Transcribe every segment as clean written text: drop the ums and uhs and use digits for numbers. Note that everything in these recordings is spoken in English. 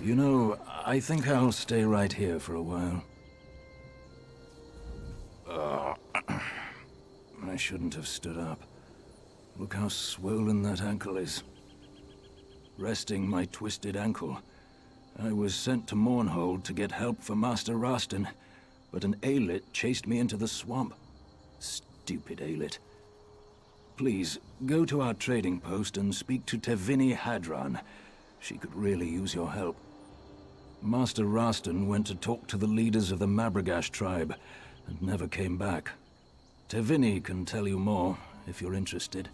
You know, I think I'll stay right here for a while. I shouldn't have stood up. Look how swollen that ankle is. Resting my twisted ankle, I was sent to Mournhold to get help for Master Rastin, but an Ailith chased me into the swamp. Stupid Ailith. Please, go to our trading post and speak to Tevini Hadran. She could really use your help. Master Rastin went to talk to the leaders of the Mabragash tribe, and never came back. Tevini can tell you more, if you're interested.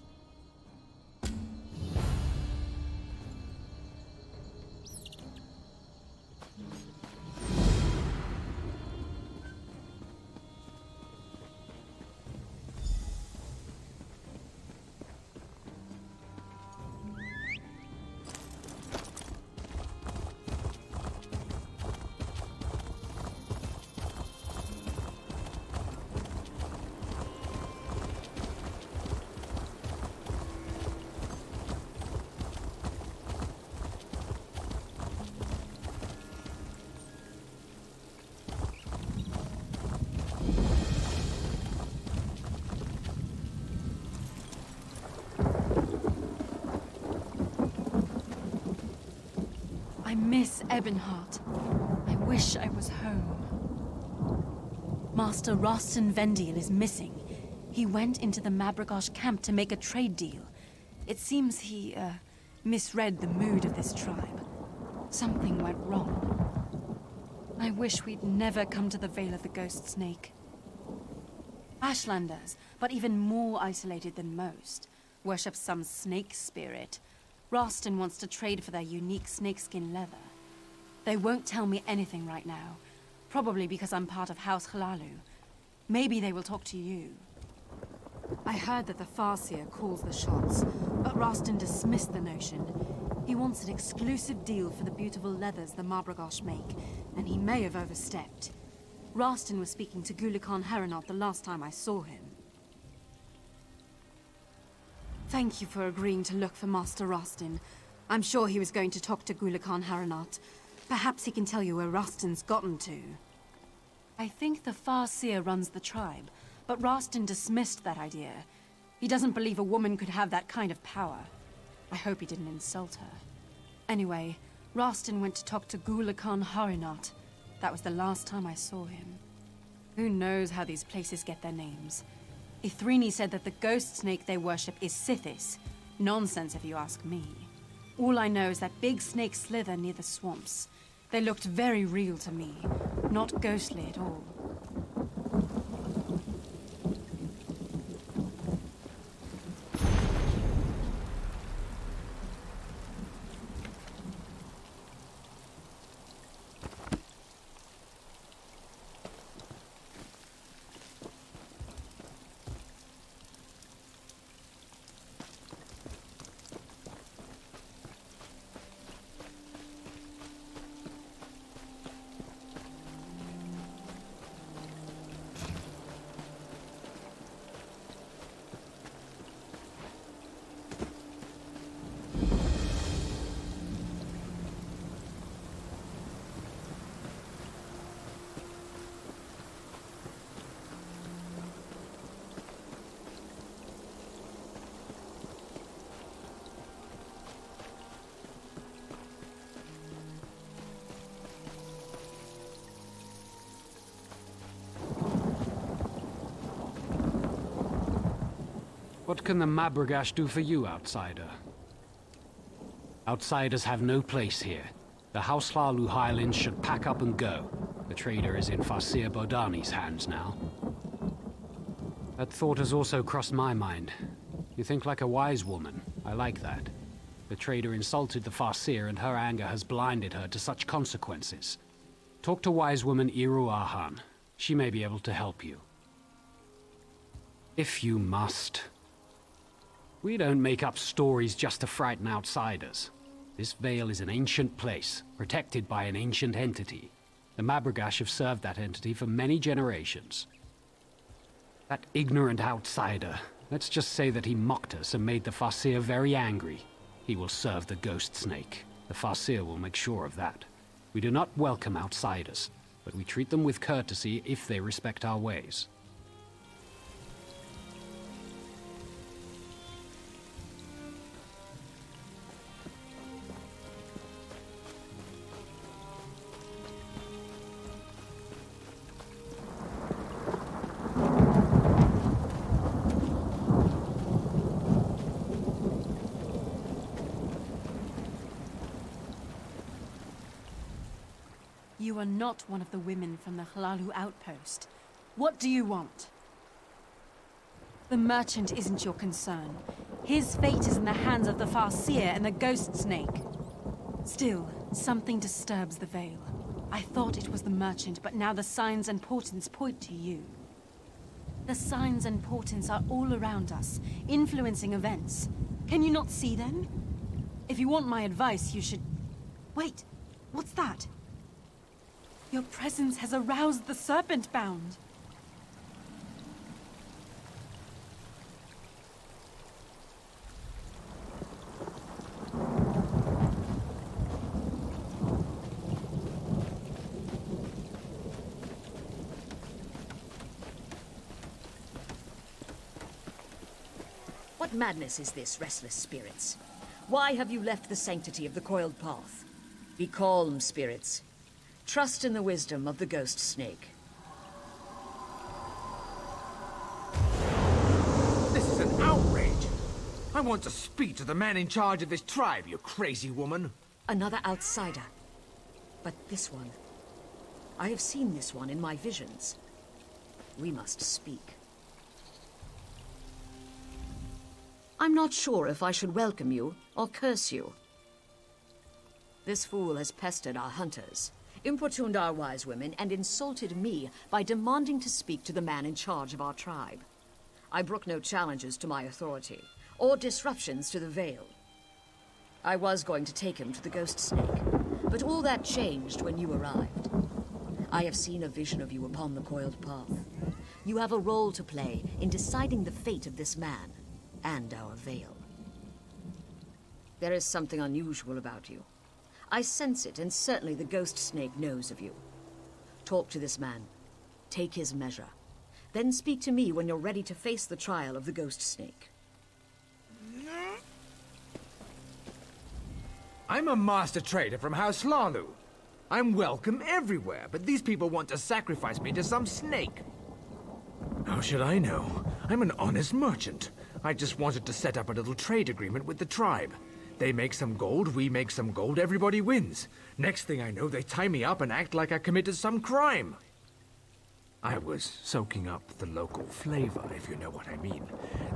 I miss Ebonheart. I wish I was home. Master Rastin Vendian is missing. He went into the Mabragash camp to make a trade deal. It seems he, misread the mood of this tribe. Something went wrong. I wish we'd never come to the Vale of the Ghost Snake. Ashlanders, but even more isolated than most, worship some snake spirit. Rastin wants to trade for their unique snakeskin leather. They won't tell me anything right now, probably because I'm part of House Hlaalu. Maybe they will talk to you. I heard that the Farseer calls the shots, but Rastin dismissed the notion. He wants an exclusive deal for the beautiful leathers the Mabragash make, and he may have overstepped. Rastin was speaking to Gulikan Haranot the last time I saw him. Thank you for agreeing to look for Master Rastin. I'm sure he was going to talk to Gulikan Haranot. Perhaps he can tell you where Rastin's gotten to. I think the Farseer runs the tribe, but Rastin dismissed that idea. He doesn't believe a woman could have that kind of power. I hope he didn't insult her. Anyway, Rastin went to talk to Gulikan Haranot. That was the last time I saw him. Who knows how these places get their names? Ithrini said that the ghost snake they worship is Sithis. Nonsense if you ask me. All I know is that big snakes slither near the swamps. They looked very real to me, not ghostly at all. What can the Mabragash do for you, outsider? Outsiders have no place here. The House Hlaalu Highlands should pack up and go. The trader is in Farseer Bodani's hands now. That thought has also crossed my mind. You think like a wise woman. I like that. The trader insulted the Farseer and her anger has blinded her to such consequences. Talk to wise woman Iru Ahan. She may be able to help you. If you must. We don't make up stories just to frighten outsiders. This Vale is an ancient place, protected by an ancient entity. The Mabragash have served that entity for many generations. That ignorant outsider, let's just say that he mocked us and made the Farseer very angry. He will serve the Ghost Snake. The Farseer will make sure of that. We do not welcome outsiders, but we treat them with courtesy if they respect our ways. You are not one of the women from the Hlalu outpost. What do you want? The merchant isn't your concern. His fate is in the hands of the Farseer and the Ghost Snake. Still, something disturbs the Vale. I thought it was the merchant, but now the signs and portents point to you. The signs and portents are all around us, influencing events. Can you not see them? If you want my advice, you should... Wait, what's that? Your presence has aroused the Serpent Bound. What madness is this, restless spirits? Why have you left the sanctity of the coiled path? Be calm, spirits. Trust in the wisdom of the Ghost Snake. This is an outrage! I want to speak to the man in charge of this tribe, you crazy woman! Another outsider. But this one... I have seen this one in my visions. We must speak. I'm not sure if I should welcome you or curse you. This fool has pestered our hunters, importuned our wise women, and insulted me by demanding to speak to the man in charge of our tribe. I brook no challenges to my authority, or disruptions to the Vale. I was going to take him to the Ghost Snake, but all that changed when you arrived. I have seen a vision of you upon the coiled path. You have a role to play in deciding the fate of this man, and our Vale. There is something unusual about you. I sense it, and certainly the Ghost Snake knows of you. Talk to this man. Take his measure. Then speak to me when you're ready to face the trial of the Ghost Snake. I'm a master trader from House Hlalu. I'm welcome everywhere, but these people want to sacrifice me to some snake. How should I know? I'm an honest merchant. I just wanted to set up a little trade agreement with the tribe. They make some gold, we make some gold, everybody wins. Next thing I know, they tie me up and act like I committed some crime. I was soaking up the local flavor, if you know what I mean.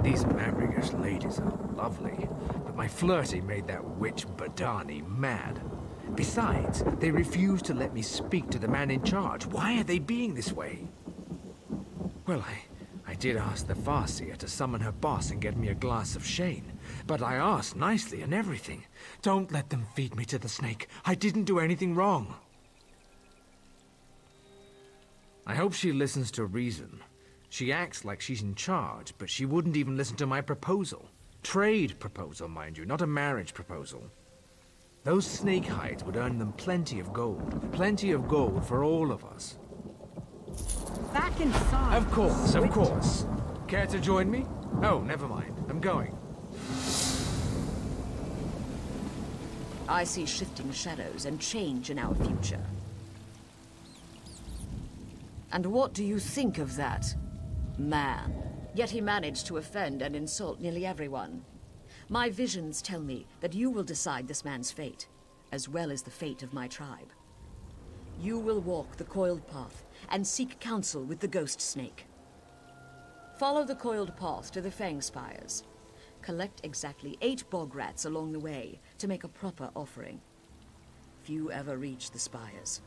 These Mavrigish ladies are lovely, but my flirting made that witch Badani mad. Besides, they refused to let me speak to the man in charge. Why are they being this way? Well, I did ask the Farseer to summon her boss and get me a glass of Shane. But I asked nicely and everything. Don't let them feed me to the snake. I didn't do anything wrong. I hope she listens to reason. She acts like she's in charge, but she wouldn't even listen to my proposal. Trade proposal, mind you, not a marriage proposal. Those snake hides would earn them plenty of gold. Plenty of gold for all of us. Back inside. Of course, of course. Care to join me? Oh, never mind. I'm going. I see shifting shadows and change in our future. And what do you think of that? Man. Yet he managed to offend and insult nearly everyone. My visions tell me that you will decide this man's fate, as well as the fate of my tribe. You will walk the coiled path and seek counsel with the Ghost Snake. Follow the coiled path to the Fang Spires. Collect exactly 8 bog rats along the way to make a proper offering. Few ever reach the spires.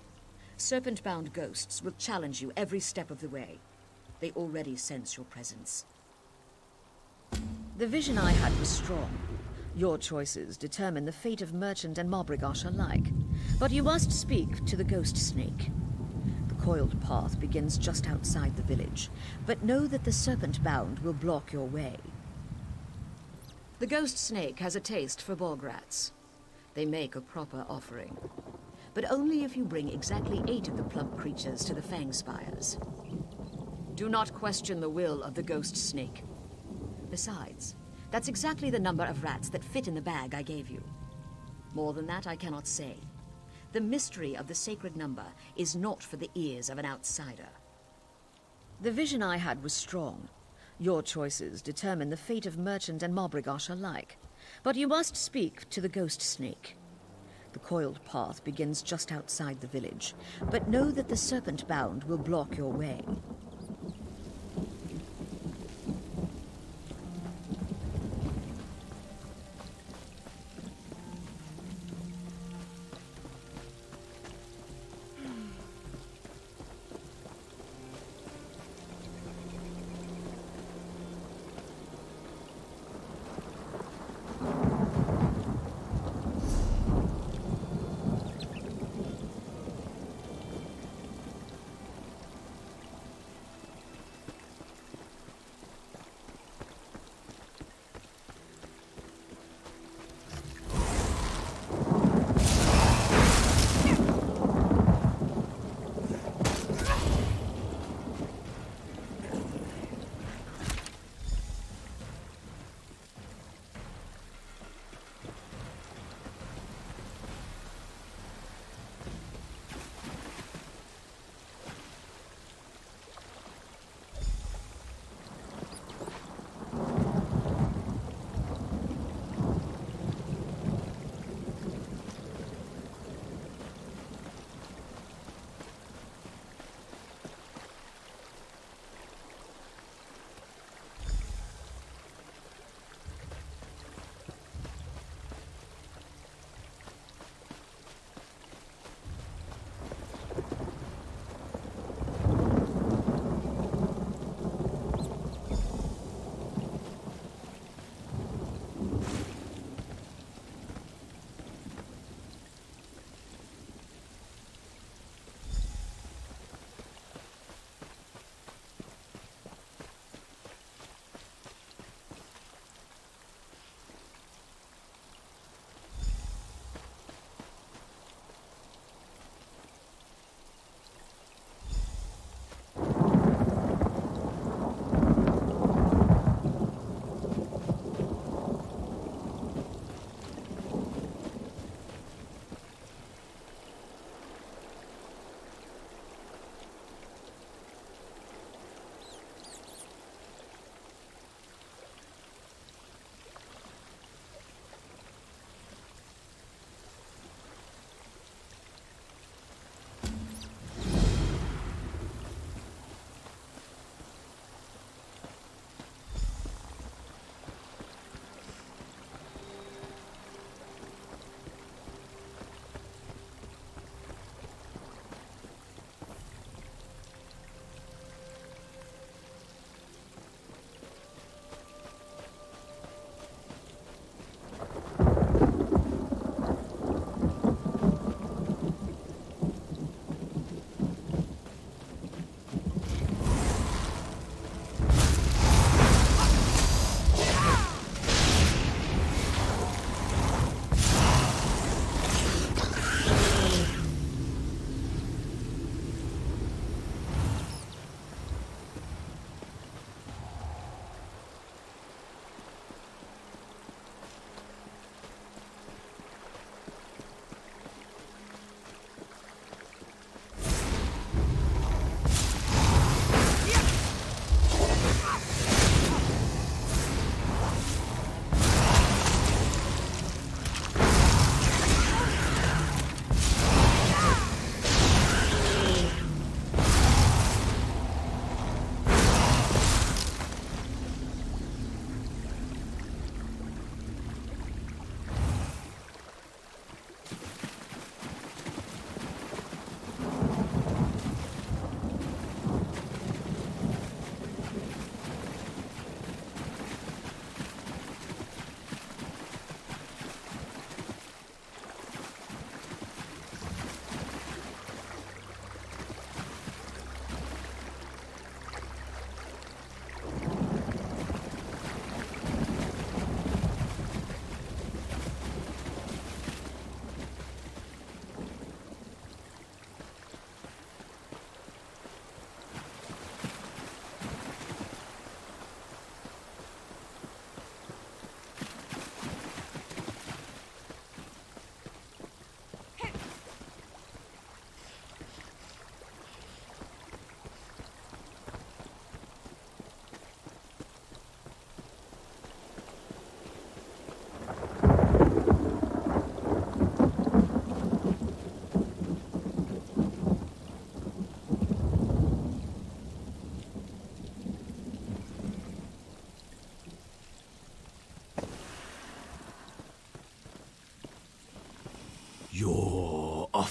Serpent-bound ghosts will challenge you every step of the way. They already sense your presence. The vision I had was strong. Your choices determine the fate of merchant and Mobrigosh alike. But you must speak to the Ghost Snake. The coiled path begins just outside the village, but know that the Serpent-bound will block your way. The Ghost Snake has a taste for bog rats. They make a proper offering. but only if you bring exactly 8 of the plump creatures to the Fang Spires. Do not question the will of the ghost snake. Besides, that's exactly the number of rats that fit in the bag I gave you. More than that, I cannot say. The mystery of the sacred number is not for the ears of an outsider. The vision I had was strong. Your choices determine the fate of merchant and Mobrigosh alike. But you must speak to the ghost snake. The coiled path begins just outside the village, but know that the serpent bound will block your way.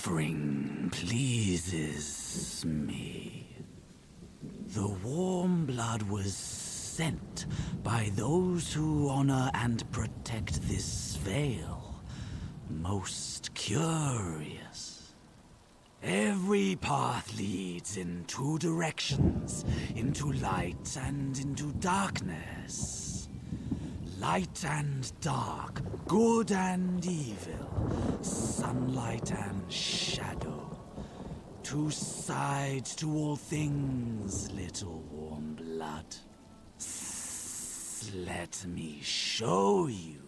offering pleases me. The warm blood was sent by those who honor and protect this veil. Most curious. Every path leads in two directions, into light and into darkness. Light and dark, good and evil, sunlight and shadow. Two sides to all things, little warm blood. Let me show you.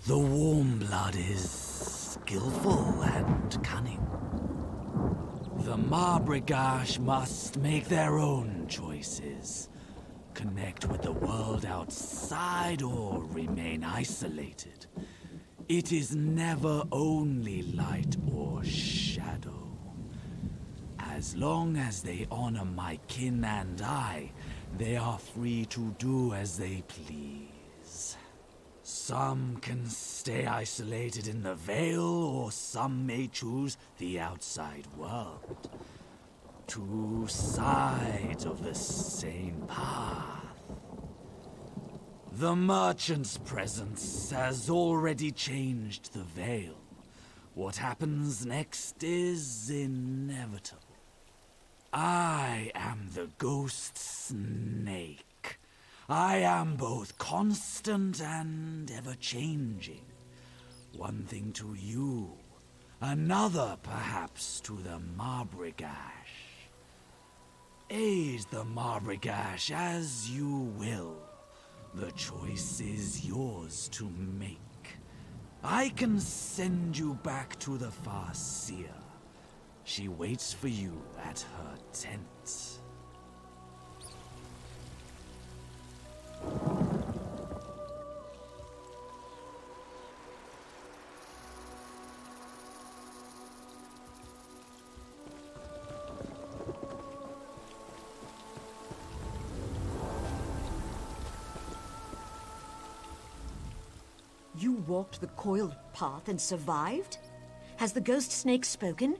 The warm blood is skillful and cunning. The Marbrigash must make their own choices. Connect with the world outside or remain isolated. It is never only light or shadow. As long as they honor my kin and I, they are free to do as they please. Some can stay isolated in the Vale, or some may choose the outside world. Two sides of the same path. The merchant's presence has already changed the Vale. What happens next is inevitable. I am the Ghost Snake. I am both constant and ever-changing. One thing to you, another perhaps to the Marbrigash. Aid the Marbrigash as you will. The choice is yours to make. I can send you back to the Farseer. She waits for you at her tent. You walked the coiled path and survived? Has the Ghost Snake spoken?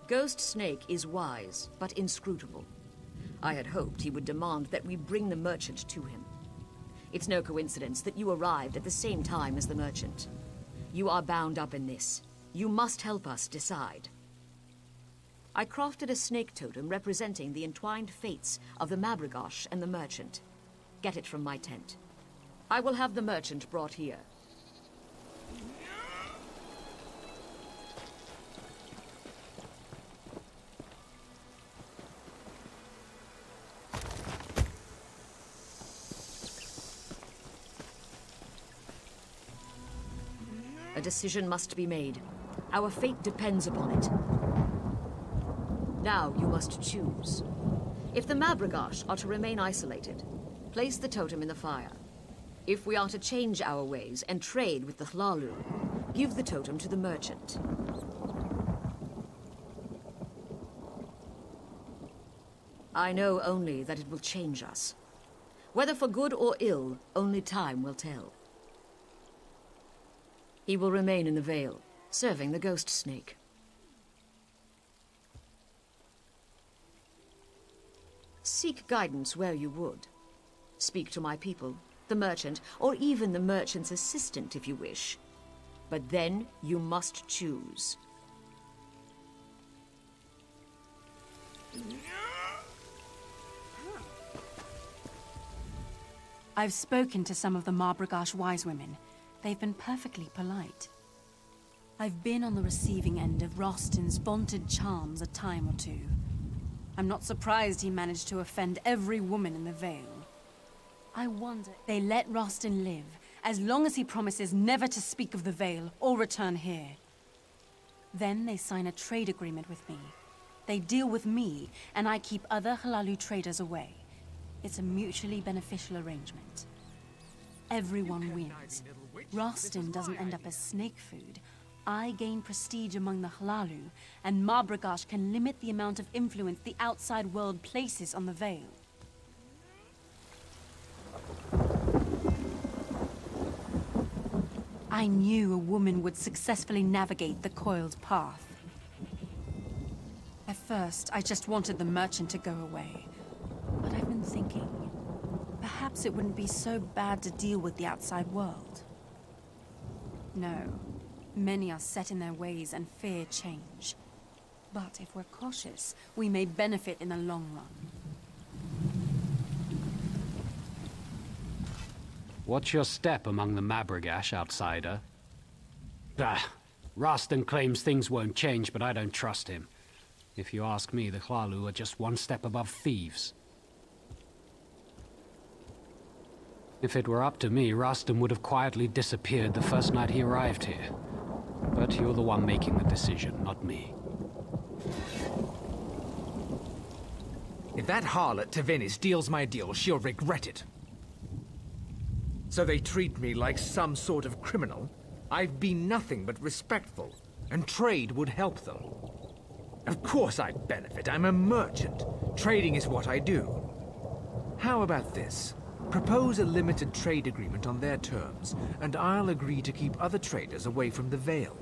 Ghost Snake is wise, but inscrutable. I had hoped he would demand that we bring the merchant to him. It's no coincidence that you arrived at the same time as the merchant. You are bound up in this. You must help us decide. I crafted a snake totem representing the entwined fates of the Marbrigash and the merchant. Get it from my tent. I will have the merchant brought here. A decision must be made. Our fate depends upon it. Now you must choose. If the Marbrigash are to remain isolated, place the totem in the fire. If we are to change our ways and trade with the Hlalu, give the totem to the merchant. I know only that it will change us. Whether for good or ill, only time will tell. He will remain in the Vale, serving the Ghost Snake. Seek guidance where you would. Speak to my people, the merchant, or even the merchant's assistant if you wish. But then you must choose. I've spoken to some of the Marbrigash wise women. They've been perfectly polite. I've been on the receiving end of Rostin's vaunted charms a time or two. I'm not surprised he managed to offend every woman in the Vale. I wonder if they let Rostin live, as long as he promises never to speak of the Vale or return here. Then they sign a trade agreement with me. They deal with me, and I keep other Hlalu traders away. It's a mutually beneficial arrangement. Everyone wins. Rostin doesn't end up as snake food. I gain prestige among the Hlalu, and Marbrigash can limit the amount of influence the outside world places on the Vale. I knew a woman would successfully navigate the coiled path. At first, I just wanted the merchant to go away. But I've been thinking, perhaps it wouldn't be so bad to deal with the outside world. No, many are set in their ways and fear change. But if we're cautious, we may benefit in the long run. What's your step among the Marbrigash, outsider? Ah, Rastan claims things won't change, but I don't trust him. If you ask me, the Hlalu are just one step above thieves. If it were up to me, Rostam would have quietly disappeared the first night he arrived here. But you're the one making the decision, not me. If that harlot Tavini steals my deal, she'll regret it. So they treat me like some sort of criminal? I've been nothing but respectful, and trade would help them. Of course I'd benefit. I'm a merchant. Trading is what I do. How about this? Propose a limited trade agreement on their terms, and I'll agree to keep other traders away from the Vale.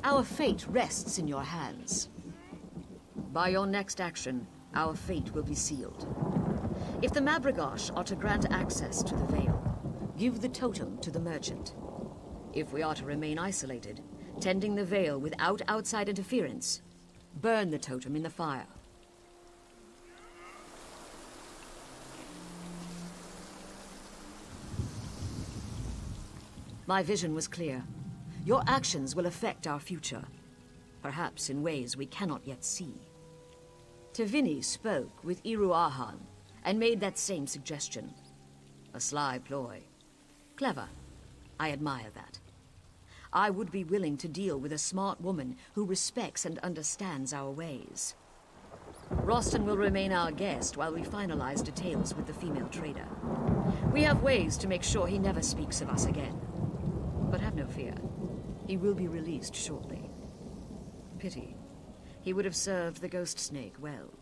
Our fate rests in your hands. By your next action, our fate will be sealed. If the Mabrigash are to grant access to the Vale, give the totem to the merchant. If we are to remain isolated, tending the Vale without outside interference, burn the totem in the fire. My vision was clear. Your actions will affect our future, perhaps in ways we cannot yet see. Tavini spoke with Iru Ahan and made that same suggestion. A sly ploy. Clever. I admire that. I would be willing to deal with a smart woman who respects and understands our ways. Rostam will remain our guest while we finalize details with the female trader. We have ways to make sure he never speaks of us again. But have no fear. He will be released shortly. Pity. He would have served the ghost snake well.